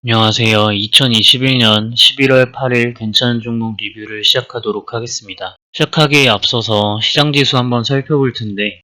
안녕하세요. 2021년 11월 8일 괜찮은 종목 리뷰를 시작하도록 하겠습니다. 시작하기에 앞서서 시장지수 한번 살펴볼 텐데,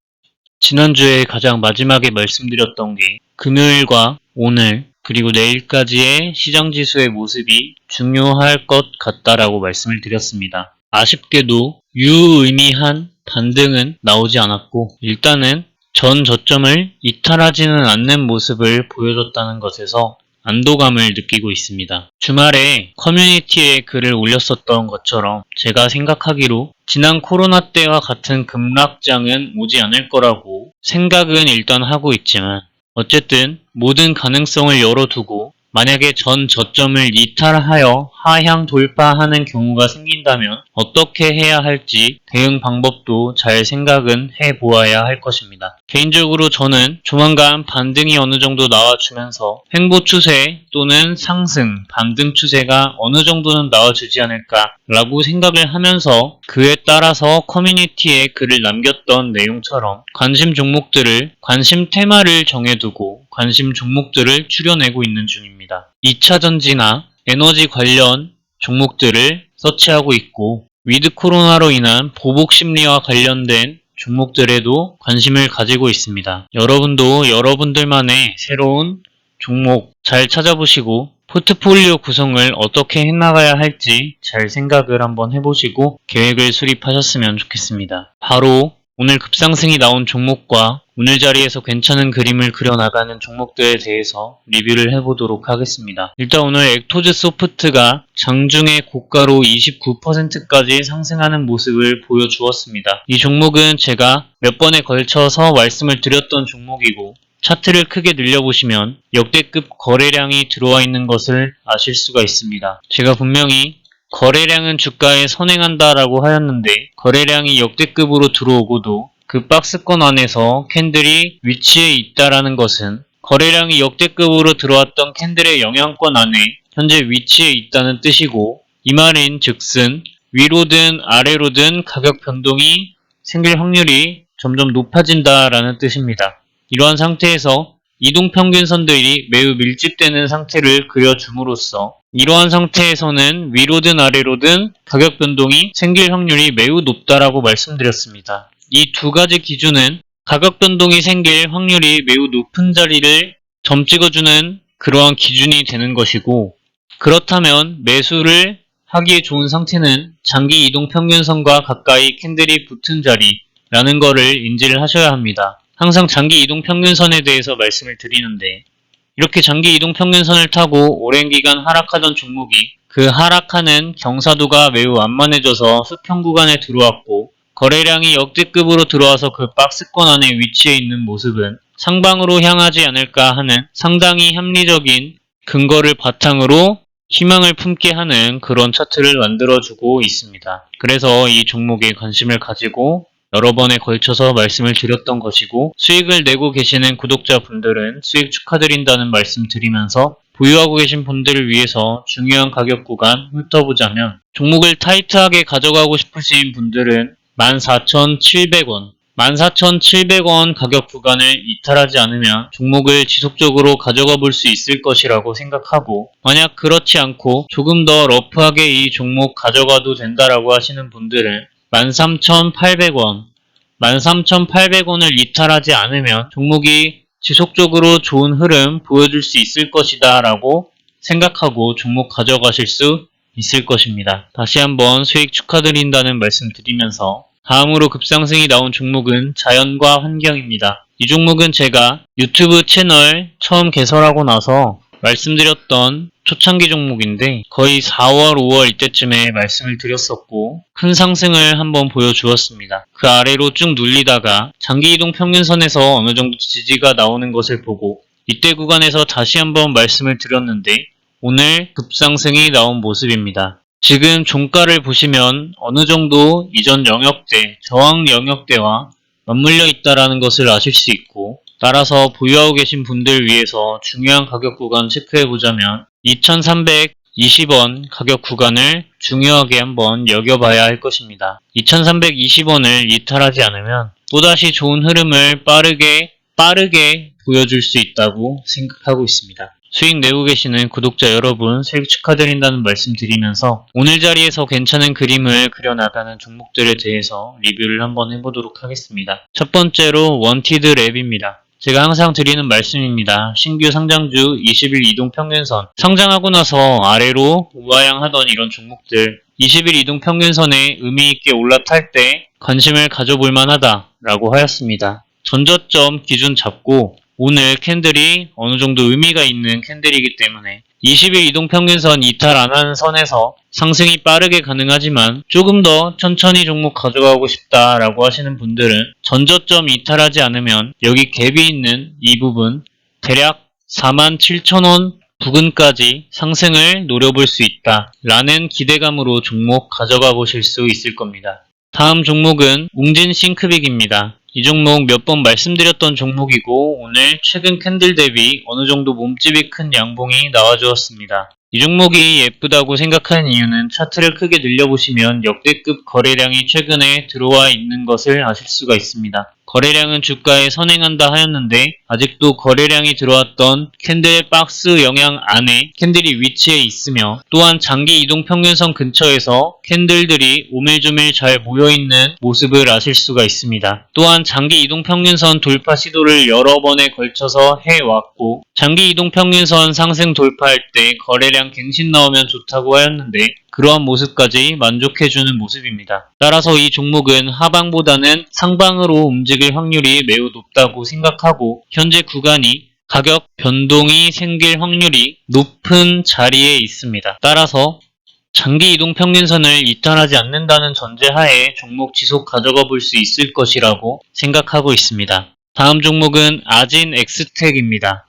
지난주에 가장 마지막에 말씀드렸던 게 금요일과 오늘 그리고 내일까지의 시장지수의 모습이 중요할 것 같다라고 말씀을 드렸습니다. 아쉽게도 유의미한 반등은 나오지 않았고, 일단은 전 저점을 이탈하지는 않는 모습을 보여줬다는 것에서 안도감을 느끼고 있습니다. 주말에 커뮤니티에 글을 올렸었던 것처럼 제가 생각하기로 지난 코로나 때와 같은 급락장은 오지 않을 거라고 생각은 일단 하고 있지만, 어쨌든 모든 가능성을 열어두고 만약에 전 저점을 이탈하여 하향 돌파하는 경우가 생긴다면 어떻게 해야 할지 대응 방법도 잘 생각은 해보아야 할 것입니다. 개인적으로 저는 조만간 반등이 어느 정도 나와주면서 횡보 추세 또는 상승, 반등 추세가 어느 정도는 나와주지 않을까라고 생각을 하면서 그에 따라서 커뮤니티에 글을 남겼던 내용처럼 관심 종목들을, 관심 테마를 정해두고 관심 종목들을 추려내고 있는 중입니다. 2차전지나 에너지 관련 종목들을 서치하고 있고, 위드 코로나로 인한 보복 심리와 관련된 종목들에도 관심을 가지고 있습니다. 여러분도 여러분들만의 새로운 종목 잘 찾아보시고 포트폴리오 구성을 어떻게 해나가야 할지 잘 생각을 한번 해보시고 계획을 수립하셨으면 좋겠습니다. 바로 오늘 급상승이 나온 종목과 오늘 자리에서 괜찮은 그림을 그려나가는 종목들에 대해서 리뷰를 해보도록 하겠습니다. 일단 오늘 액토즈 소프트가 장중에 고가로 29%까지 상승하는 모습을 보여주었습니다. 이 종목은 제가 몇 번에 걸쳐서 말씀을 드렸던 종목이고, 차트를 크게 늘려보시면 역대급 거래량이 들어와 있는 것을 아실 수가 있습니다. 제가 분명히 거래량은 주가에 선행한다라고 하였는데, 거래량이 역대급으로 들어오고도 그 박스권 안에서 캔들이 위치해 있다라는 것은 거래량이 역대급으로 들어왔던 캔들의 영향권 안에 현재 위치해 있다는 뜻이고, 이 말인 즉슨 위로든 아래로든 가격 변동이 생길 확률이 점점 높아진다라는 뜻입니다. 이러한 상태에서 이동평균선들이 매우 밀집되는 상태를 그려줌으로써 이러한 상태에서는 위로든 아래로든 가격 변동이 생길 확률이 매우 높다라고 말씀드렸습니다. 이 두 가지 기준은 가격 변동이 생길 확률이 매우 높은 자리를 점 찍어주는 그러한 기준이 되는 것이고, 그렇다면 매수를 하기에 좋은 상태는 장기 이동평균선과 가까이 캔들이 붙은 자리라는 것을 인지를 하셔야 합니다. 항상 장기 이동평균선에 대해서 말씀을 드리는데, 이렇게 장기 이동평균선을 타고 오랜 기간 하락하던 종목이 그 하락하는 경사도가 매우 완만해져서 수평 구간에 들어왔고, 거래량이 역대급으로 들어와서 그 박스권 안에 위치해 있는 모습은 상방으로 향하지 않을까 하는 상당히 합리적인 근거를 바탕으로 희망을 품게 하는 그런 차트를 만들어주고 있습니다. 그래서 이 종목에 관심을 가지고 여러 번에 걸쳐서 말씀을 드렸던 것이고, 수익을 내고 계시는 구독자분들은 수익 축하드린다는 말씀 드리면서 보유하고 계신 분들을 위해서 중요한 가격 구간 훑어보자면, 종목을 타이트하게 가져가고 싶으신 분들은 14,700원, 14,700원 가격 구간을 이탈하지 않으면 종목을 지속적으로 가져가 볼 수 있을 것이라고 생각하고, 만약 그렇지 않고 조금 더 러프하게 이 종목 가져가도 된다라고 하시는 분들은 13,800원, 13,800원을 이탈하지 않으면 종목이 지속적으로 좋은 흐름 보여줄 수 있을 것이다 라고 생각하고 종목 가져가실 수 있을 것입니다. 다시 한번 수익 축하드린다는 말씀 드리면서 다음으로 급상승이 나온 종목은 자연과 환경입니다. 이 종목은 제가 유튜브 채널 처음 개설하고 나서 말씀드렸던 초창기 종목인데, 거의 4월, 5월 이때쯤에 말씀을 드렸었고 큰 상승을 한번 보여주었습니다. 그 아래로 쭉 눌리다가 장기 이동 평균선에서 어느 정도 지지가 나오는 것을 보고 이때 구간에서 다시 한번 말씀을 드렸는데, 오늘 급상승이 나온 모습입니다. 지금 종가를 보시면 어느 정도 이전 영역대, 저항 영역대와 맞물려 있다는 것을 아실 수 있고, 따라서 보유하고 계신 분들 위해서 중요한 가격 구간 체크해보자면 2,320원 가격 구간을 중요하게 한번 여겨봐야 할 것입니다. 2,320원을 이탈하지 않으면 또다시 좋은 흐름을 빠르게 보여줄 수 있다고 생각하고 있습니다. 수익 내고 계시는 구독자 여러분 수익 축하드린다는 말씀 드리면서 오늘 자리에서 괜찮은 그림을 그려나가는 종목들에 대해서 리뷰를 한번 해보도록 하겠습니다. 첫 번째로 원티드 랩입니다. 제가 항상 드리는 말씀입니다. 신규 상장주 20일 이동평균선 상장하고 나서 아래로 우하향하던 이런 종목들 20일 이동평균선에 의미있게 올라탈 때 관심을 가져볼 만하다 라고 하였습니다. 전저점 기준 잡고 오늘 캔들이 어느 정도 의미가 있는 캔들이기 때문에 20일 이동평균선 이탈 안 하는 선에서 상승이 빠르게 가능하지만 조금 더 천천히 종목 가져가고 싶다라고 하시는 분들은 전저점 이탈하지 않으면 여기 갭이 있는 이 부분 대략 47,000원 부근까지 상승을 노려볼 수 있다 라는 기대감으로 종목 가져가 보실 수 있을 겁니다. 다음 종목은 웅진 싱크빅입니다. 이 종목 몇 번 말씀드렸던 종목이고 오늘 최근 캔들 대비 어느 정도 몸집이 큰 양봉이 나와주었습니다. 이 종목이 예쁘다고 생각하는 이유는 차트를 크게 늘려보시면 역대급 거래량이 최근에 들어와 있는 것을 아실 수가 있습니다. 거래량은 주가에 선행한다 하였는데 아직도 거래량이 들어왔던 캔들 박스 영향 안에 캔들이 위치해 있으며 또한 장기 이동평균선 근처에서 캔들들이 오밀조밀 잘 모여있는 모습을 아실 수가 있습니다. 또한 장기 이동평균선 돌파 시도를 여러 번에 걸쳐서 해왔고 장기 이동평균선 상승 돌파할 때 거래량 갱신 나오면 좋다고 하였는데 그러한 모습까지 만족해주는 모습입니다. 따라서 이 종목은 하방보다는 상방으로 움직일 확률이 매우 높다고 생각하고 현재 구간이 가격 변동이 생길 확률이 높은 자리에 있습니다. 따라서 장기 이동평균선을 이탈하지 않는다는 전제하에 종목 지속 가져가 볼 수 있을 것이라고 생각하고 있습니다. 다음 종목은 아진 엑스텍입니다.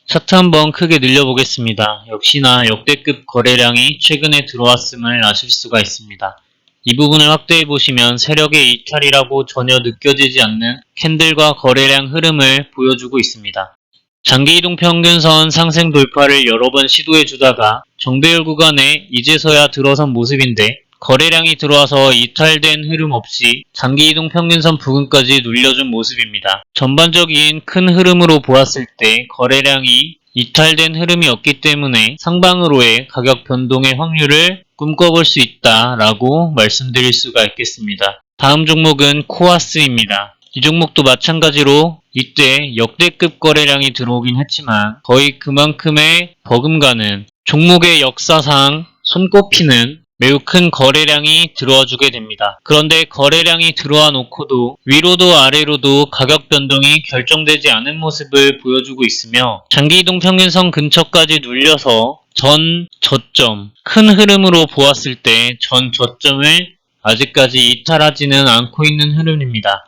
차트 한번 크게 늘려보겠습니다. 역시나 역대급 거래량이 최근에 들어왔음을 아실 수가 있습니다. 이 부분을 확대해 보시면 세력의 이탈이라고 전혀 느껴지지 않는 캔들과 거래량 흐름을 보여주고 있습니다. 장기 이동평균선 상승 돌파를 여러 번 시도해 주다가 정배열 구간에 이제서야 들어선 모습인데 거래량이 들어와서 이탈된 흐름 없이 장기 이동평균선 부근까지 눌려준 모습입니다. 전반적인 큰 흐름으로 보았을 때 거래량이 이탈된 흐름이 없기 때문에 상방으로의 가격 변동의 확률을 꿈꿔볼 수 있다라고 말씀드릴 수가 있겠습니다. 다음 종목은 코아스입니다. 이 종목도 마찬가지로 이때 역대급 거래량이 들어오긴 했지만 거의 그만큼의 버금가는 종목의 역사상 손꼽히는 매우 큰 거래량이 들어와 주게 됩니다. 그런데 거래량이 들어와 놓고도 위로도 아래로도 가격 변동이 결정되지 않은 모습을 보여주고 있으며 장기 이동평균선 근처까지 눌려서 전 저점, 큰 흐름으로 보았을 때 전 저점을 아직까지 이탈하지는 않고 있는 흐름입니다.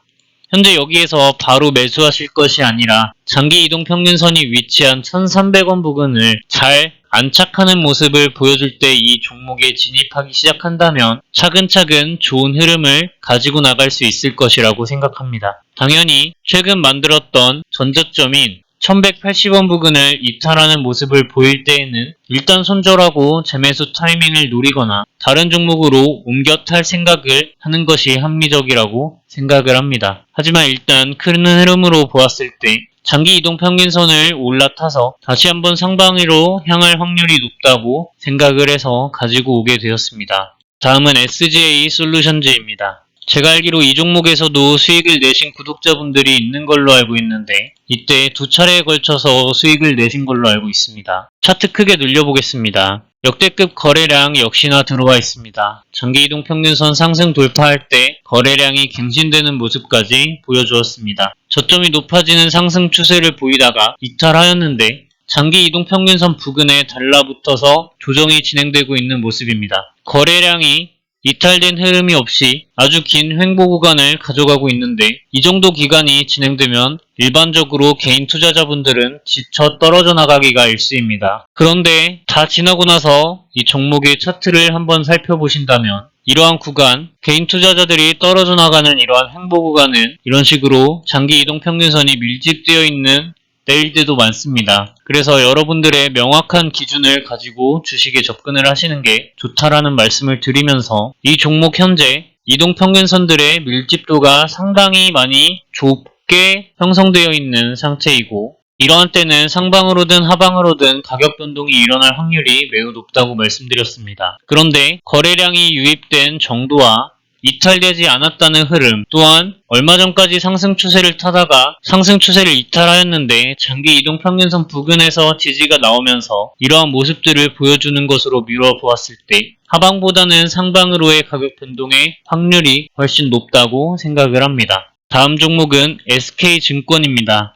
현재 여기에서 바로 매수하실 것이 아니라 장기 이동평균선이 위치한 1300원 부근을 잘 안착하는 모습을 보여줄 때 이 종목에 진입하기 시작한다면 차근차근 좋은 흐름을 가지고 나갈 수 있을 것이라고 생각합니다. 당연히 최근 만들었던 전저점인 1180원 부근을 이탈하는 모습을 보일 때에는 일단 손절하고 재매수 타이밍을 노리거나 다른 종목으로 옮겨 탈 생각을 하는 것이 합리적이라고 생각을 합니다. 하지만 일단 큰 흐름으로 보았을 때 장기 이동평균선을 올라타서 다시 한번 상방위로 향할 확률이 높다고 생각을 해서 가지고 오게 되었습니다. 다음은 SGA 솔루션즈입니다. 제가 알기로 이 종목에서도 수익을 내신 구독자분들이 있는 걸로 알고 있는데 이때 두 차례에 걸쳐서 수익을 내신 걸로 알고 있습니다. 차트 크게 늘려보겠습니다. 역대급 거래량 역시나 들어와 있습니다. 장기 이동평균선 상승 돌파할 때 거래량이 갱신되는 모습까지 보여주었습니다. 저점이 높아지는 상승 추세를 보이다가 이탈하였는데 장기 이동평균선 부근에 달라붙어서 조정이 진행되고 있는 모습입니다. 거래량이 이탈된 흐름이 없이 아주 긴 횡보 구간을 가져가고 있는데 이 정도 기간이 진행되면 일반적으로 개인 투자자분들은 지쳐 떨어져 나가기가 일쑤입니다. 그런데 다 지나고 나서 이 종목의 차트를 한번 살펴보신다면 이러한 구간, 개인 투자자들이 떨어져 나가는 이러한 횡보 구간은 이런 식으로 장기 이동평균선이 밀집되어 있는 때일때도 많습니다. 그래서 여러분들의 명확한 기준을 가지고 주식에 접근을 하시는 게 좋다라는 말씀을 드리면서 이 종목 현재 이동평균선들의 밀집도가 상당히 많이 좁게 형성되어 있는 상태이고 이러한 때는 상방으로든 하방으로든 가격 변동이 일어날 확률이 매우 높다고 말씀드렸습니다. 그런데 거래량이 유입된 정도와 이탈되지 않았다는 흐름, 또한 얼마 전까지 상승 추세를 타다가 상승 추세를 이탈하였는데 장기 이동 평균선 부근에서 지지가 나오면서 이러한 모습들을 보여주는 것으로 미루어 보았을 때 하방보다는 상방으로의 가격 변동의 확률이 훨씬 높다고 생각을 합니다. 다음 종목은 SK증권입니다.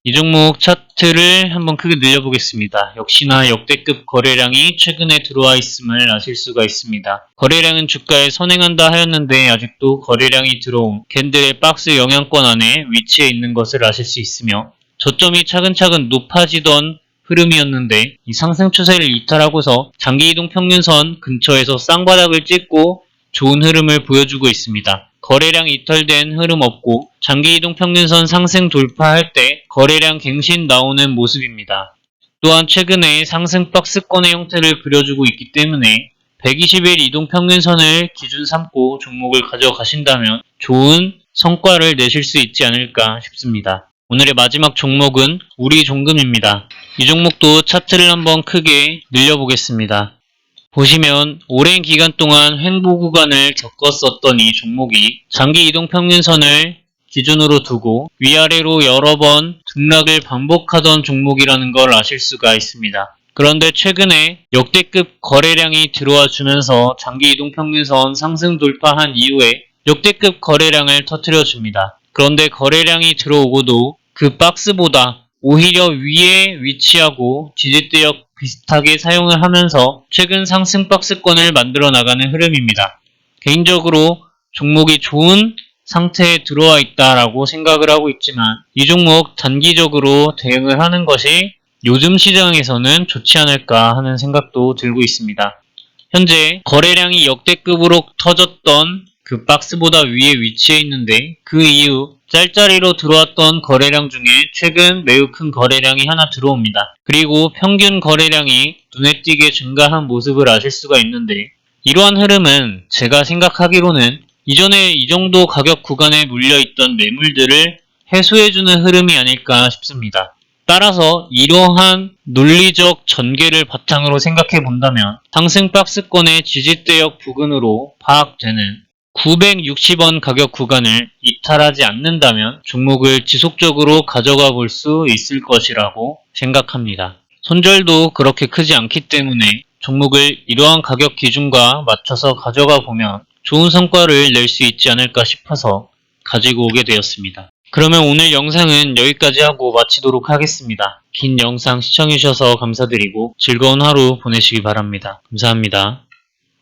이 종목 차트를 한번 크게 늘려보겠습니다. 역시나 역대급 거래량이 최근에 들어와 있음을 아실 수가 있습니다. 거래량은 주가에 선행한다 하였는데 아직도 거래량이 들어온 캔들의 박스 영향권 안에 위치해 있는 것을 아실 수 있으며 저점이 차근차근 높아지던 흐름이었는데 이 상승 추세를 이탈하고서 장기 이동 평균선 근처에서 쌍바닥을 찍고 좋은 흐름을 보여주고 있습니다. 거래량 이탈된 흐름 없고 장기 이동 평균선 상승 돌파할 때 거래량 갱신 나오는 모습입니다. 또한 최근에 상승 박스권의 형태를 그려주고 있기 때문에 120일 이동 평균선을 기준 삼고 종목을 가져가신다면 좋은 성과를 내실 수 있지 않을까 싶습니다. 오늘의 마지막 종목은 우리종금입니다. 이 종목도 차트를 한번 크게 늘려보겠습니다. 보시면 오랜 기간 동안 횡보 구간을 겪었었던 이 종목이 장기 이동 평균선을 기준으로 두고 위아래로 여러 번 등락을 반복하던 종목이라는 걸 아실 수가 있습니다. 그런데 최근에 역대급 거래량이 들어와 주면서 장기 이동 평균선 상승 돌파한 이후에 역대급 거래량을 터뜨려 줍니다. 그런데 거래량이 들어오고도 그 박스보다 오히려 위에 위치하고 지지대역 비슷하게 사용을 하면서 최근 상승 박스권을 만들어 나가는 흐름입니다. 개인적으로 종목이 좋은 상태에 들어와 있다라고 생각을 하고 있지만 이 종목 단기적으로 대응을 하는 것이 요즘 시장에서는 좋지 않을까 하는 생각도 들고 있습니다. 현재 거래량이 역대급으로 터졌던 그 박스보다 위에 위치해 있는데 그 이후 짤짤이로 들어왔던 거래량 중에 최근 매우 큰 거래량이 하나 들어옵니다. 그리고 평균 거래량이 눈에 띄게 증가한 모습을 아실 수가 있는데 이러한 흐름은 제가 생각하기로는 이전에 이 정도 가격 구간에 물려있던 매물들을 해소해주는 흐름이 아닐까 싶습니다. 따라서 이러한 논리적 전개를 바탕으로 생각해 본다면 상승 박스권의 지지대역 부근으로 파악되는 960원 가격 구간을 이탈하지 않는다면 종목을 지속적으로 가져가 볼 수 있을 것이라고 생각합니다. 손절도 그렇게 크지 않기 때문에 종목을 이러한 가격 기준과 맞춰서 가져가 보면 좋은 성과를 낼 수 있지 않을까 싶어서 가지고 오게 되었습니다. 그러면 오늘 영상은 여기까지 하고 마치도록 하겠습니다. 긴 영상 시청해주셔서 감사드리고 즐거운 하루 보내시기 바랍니다. 감사합니다.